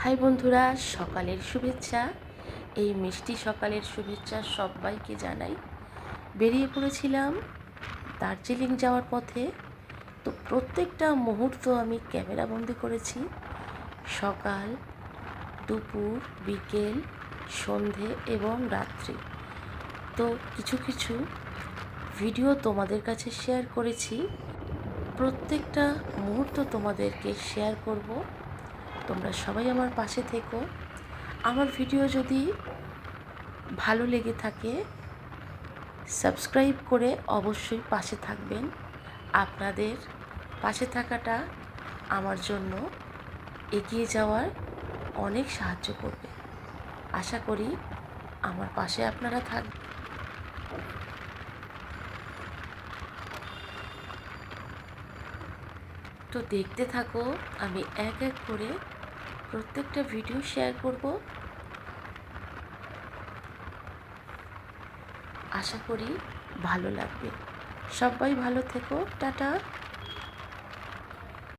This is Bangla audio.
হাই বন্ধুরা, সকালের শুভেচ্ছা। এই মিষ্টি সকালের শুভেচ্ছা সবাইকে জানাই। বেরিয়ে পড়েছিলাম দার্জিলিং যাওয়ার পথে। তো প্রত্যেকটা মুহূর্ত আমি ক্যামেরাবন্দি করেছি। সকাল, দুপুর, বিকেল, সন্ধে এবং রাত্রি। তো কিছু কিছু ভিডিও তোমাদের কাছে শেয়ার করেছি। প্রত্যেকটা মুহূর্ত তোমাদেরকে শেয়ার করব। তোমরা সবাই আমার পাশে থেকো। আমার ভিডিও যদি ভালো লেগে থাকে সাবস্ক্রাইব করে অবশ্যই পাশে থাকবেন। আপনাদের পাশে থাকাটা আমার জন্য এগিয়ে যাওয়ার অনেক সাহায্য করবে। আশা করি আমার পাশে আপনারা থাকবেন। তো দেখতে থাকো, আমি এক এক করে প্রত্যেকটা ভিডিও শেয়ার করব। আশা করি ভালো লাগবে। সবাই ভালো থেকো। টাটা।